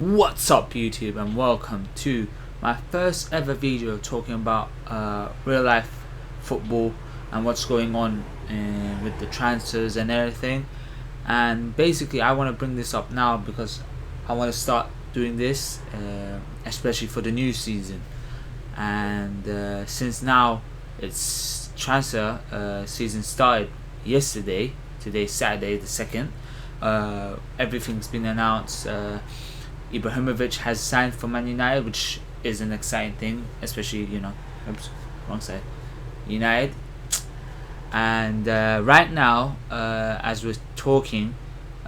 What's up YouTube, and welcome to my first ever video talking about real life football and what's going on with the transfers and everything. And basically I want to bring this up now because I want to start doing this especially for the new season. And since now it's transfer season started yesterday, today's Saturday the 2nd, everything's been announced. Ibrahimovic has signed for Man United, which is an exciting thing, especially, wrong side, United. And right now, as we're talking,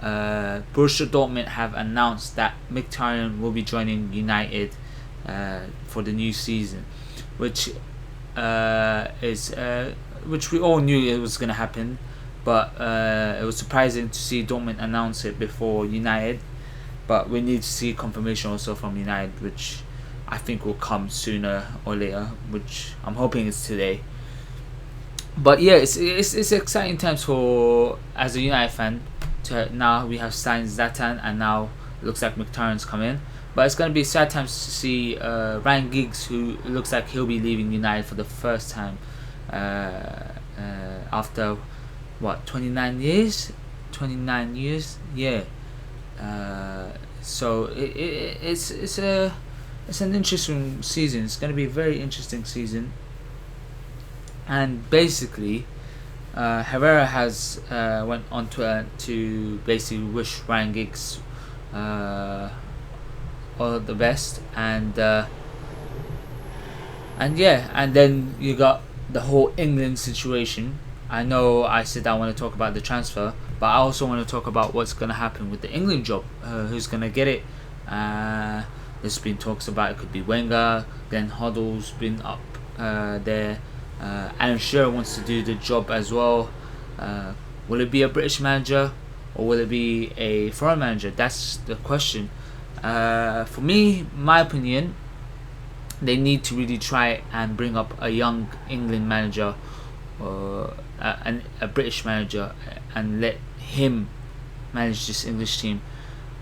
Borussia Dortmund have announced that Mkhitaryan will be joining United for the new season, which which we all knew it was going to happen, but it was surprising to see Dortmund announce it before United. But we need to see confirmation also from United, which I think will come sooner or later, which I'm hoping is today. But yeah, it's exciting times for, as a United fan, to now we have signed Zlatan, and now it looks like Mkhitaryan's coming. But it's going to be sad times to see Ryan Giggs, who looks like he'll be leaving United for the first time after what, 29 years? 29 years, yeah. So it's an interesting season. It's going to be a very interesting season. And basically, Herrera has went on Twitter to basically wish Ryan Giggs all the best, and yeah, and then you got the whole England situation. I know I said I want to talk about the transfer, but I also want to talk about what's going to happen with the England job. Who's going to get it? There's been talks about it could be Wenger. Glenn Hoddle's been up there. Alan Shearer wants to do the job as well. Will it be a British manager or will it be a foreign manager? That's the question. For me, my opinion, they need to really try and bring up a young England manager, a British manager, and let him manage this English team.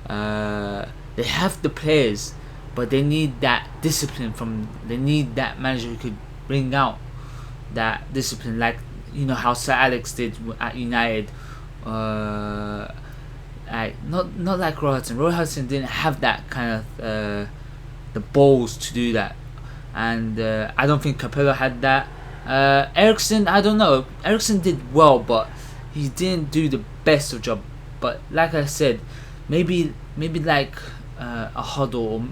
They have the players, but they need that discipline they need that manager who could bring out that discipline, like how Sir Alex did at United. Not like Roy Hodgson. Roy Hodgson didn't have that kind of the balls to do that, and I don't think Capello had that. Ericsson, I don't know. Ericsson did well, but he didn't do the best of job. But like I said, maybe like a Huddle.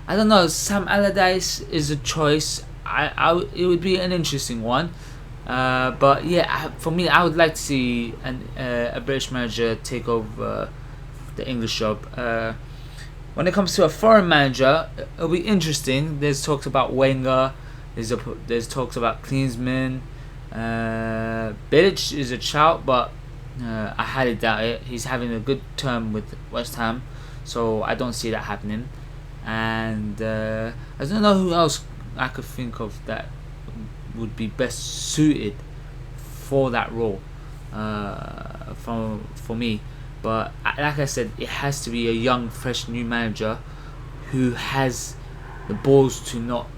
I don't know. Sam Allardyce is a choice. It would be an interesting one. But yeah, for me, I would like to see a British manager take over the English job. When it comes to a foreign manager, it'll be interesting. There's talks about Wenger. There's talks about Klinsmann. Bilic is a shout, but I highly doubt it. He's having a good term with West Ham, so I don't see that happening. And I don't know who else I could think of that would be best suited for that role for me. But like I said, it has to be a young, fresh, new manager who has the balls to not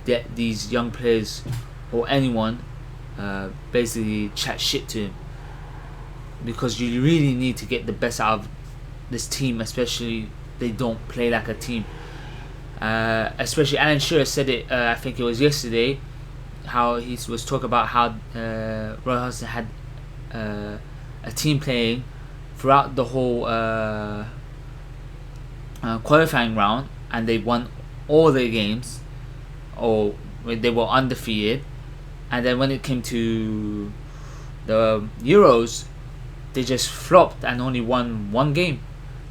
get these young players or anyone basically chat shit to him, because you really need to get the best out of this team, especially they don't play like a team. Especially Alan Shearer said it, I think it was yesterday, how he was talking about how Roy Hodgson had a team playing throughout the whole qualifying round, and they won all their games, or they were undefeated, and then when it came to the Euros, they just flopped and only won one game.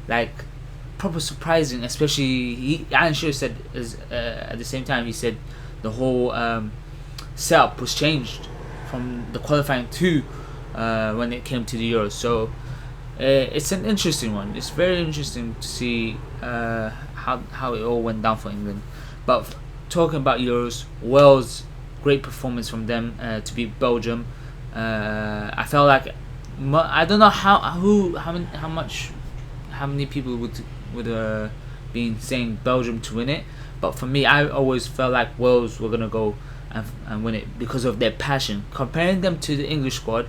Like, proper surprising. Especially Alan Shearer said at the same time, he said the whole setup was changed from the qualifying to when it came to the Euros. So it's an interesting one. It's very interesting to see how it all went down for England. But talking about Euros, Wales, great performance from them to beat Belgium. I felt like I don't know how many people would been saying Belgium to win it, but for me, I always felt like Wales were gonna go and win it because of their passion. Comparing them to the English squad,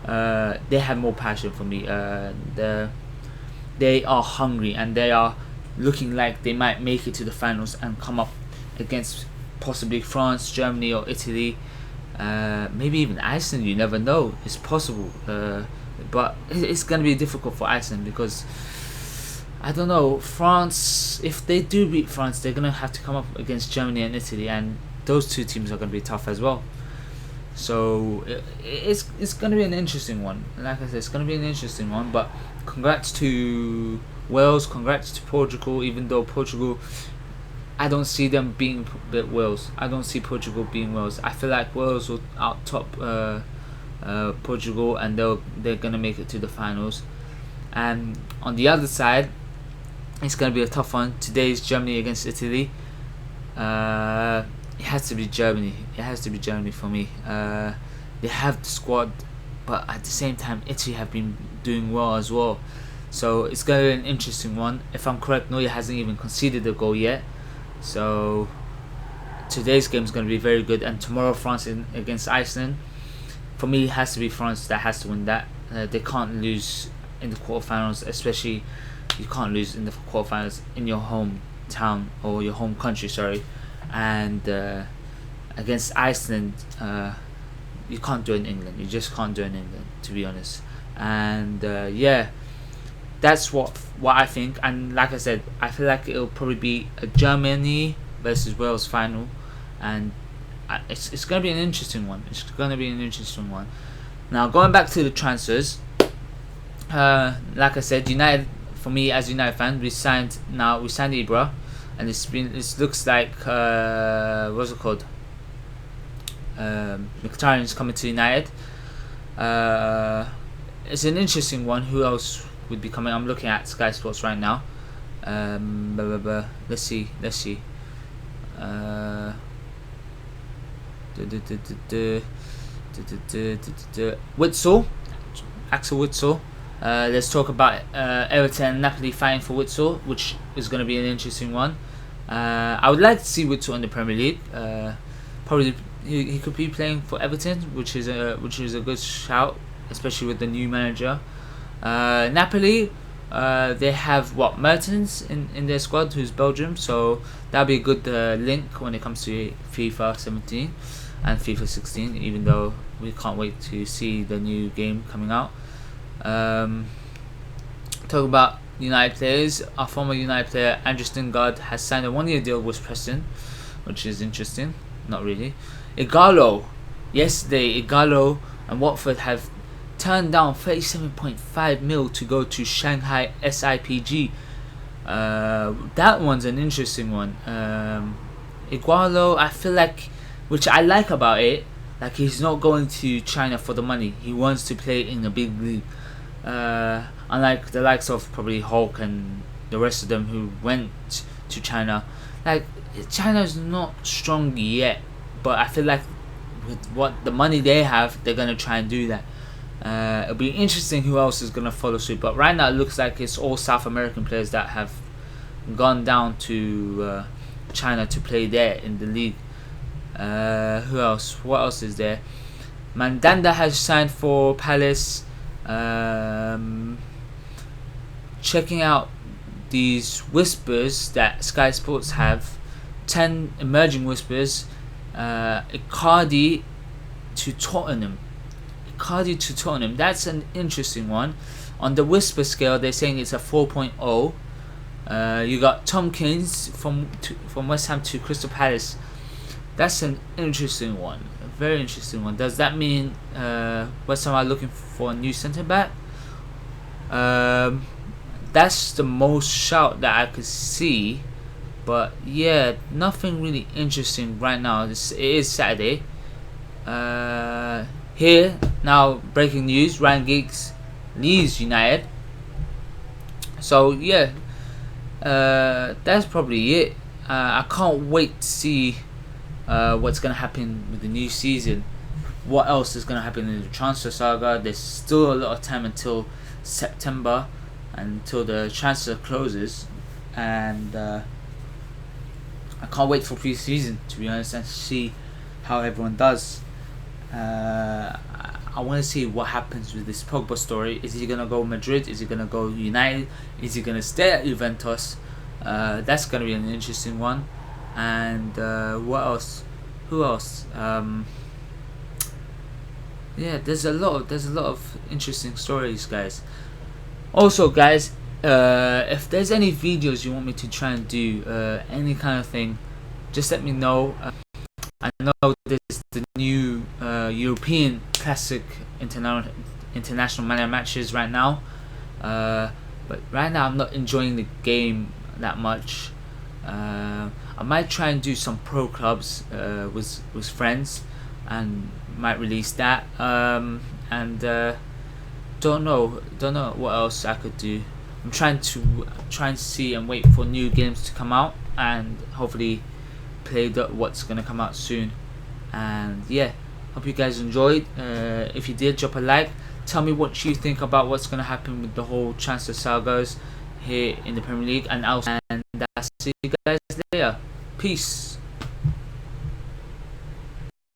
they have more passion for me. They are hungry and they are looking like they might make it to the finals and come up against possibly France, Germany, or Italy. Maybe even Iceland. You never know. It's possible, but it's gonna be difficult for Iceland because I don't know. France, if they do beat France, they're gonna have to come up against Germany and Italy, and those two teams are gonna be tough as well. So it's gonna be an interesting one. Like I said, it's gonna be an interesting one. But congrats to Wales, congrats to Portugal. Even though Portugal, I don't see them being Wales. I don't see Portugal being Wales. I feel like Wales will out top Portugal, and they're gonna make it to the finals. And on the other side, it's gonna be a tough one. Today is Germany against Italy. It has to be Germany. It has to be Germany for me. They have the squad, but at the same time, Italy have been doing well as well. So it's going to be an interesting one. If I'm correct, Neuer hasn't even conceded a goal yet. So today's game is going to be very good. And tomorrow, France against Iceland. For me, it has to be France that has to win that. They can't lose in the quarterfinals, especially you can't lose in the quarterfinals in your hometown or your home country. Sorry. And against Iceland, you can't do it in England. You just can't do it in England, to be honest. And yeah, that's what I think. And like I said, I feel like it'll probably be a Germany versus Wales final, and it's gonna be an interesting one. It's gonna be an interesting one. Now going back to the transfers, like I said, United, for me as a United fan, we signed Ibra. And it looks like what's it called? Mkhitaryan is coming to United. It's an interesting one. Who else would be coming? I'm looking at Sky Sports right now. Let's see. Witsel, Axel Witsel. Let's talk about Everton and Napoli fighting for Witsel, which is going to be an interesting one. I would like to see Witsel in the Premier League. Probably he could be playing for Everton, which is a good shout, especially with the new manager. Napoli, they have Mertens in their squad, who's Belgium, so that'll be a good link when it comes to FIFA 17 and FIFA 16. Even though we can't wait to see the new game coming out. Talk about United players. Our former United player Andres Lingard has signed a 1-year deal with Preston, which is interesting. Not really. Yesterday, Igalo and Watford have turned down 37.5 mil to go to Shanghai SIPG. That one's an interesting one. Igalo, I feel like, which I like about it, like he's not going to China for the money. He wants to play in a big league. Unlike the likes of probably Hulk and the rest of them who went to China. Like, China's not strong yet, but I feel like with what the money they have, they're gonna try and do that. It'll be interesting who else is gonna follow suit. But right now, it looks like it's all South American players that have gone down to China to play there in the league. Who else? What else is there? Mandanda has signed for Palace. Checking out these whispers that Sky Sports have, 10 emerging whispers. Icardi to Tottenham. That's an interesting one. On the whisper scale, they're saying it's a 4.0. You got Tomkins from West Ham to Crystal Palace. That's an interesting one. A very interesting one. Does that mean West Ham are looking for a new centre back? That's the most shout that I could see. But yeah, nothing really interesting right now. It is Saturday. Here now, breaking news: Ryan Giggs leaves United. So yeah, that's probably it. I can't wait to see what's gonna happen with the new season. What else is gonna happen in the transfer saga? There's still a lot of time until September, until the transfer closes. and I can't wait for pre-season, to be honest, and see how everyone does. I want to see what happens with this Pogba story. Is he gonna go Madrid? Is he gonna go United? Is he gonna stay at Juventus? That's gonna be an interesting one. And what else? Who else? Yeah, there's a lot of interesting stories, guys. Also, guys, if there's any videos you want me to try and do, any kind of thing, just let me know. I know there's the new European Classic international manager matches right now, but right now I'm not enjoying the game that much. I might try and do some pro clubs with friends, and might release that. And don't know what else I could do. I'm trying to see and wait for new games to come out, and hopefully play what's gonna come out soon. And yeah, hope you guys enjoyed. If you did, drop a like. Tell me what you think about what's gonna happen with the whole transfer sagas here in the Premier League, and I'll see you guys later. Peace.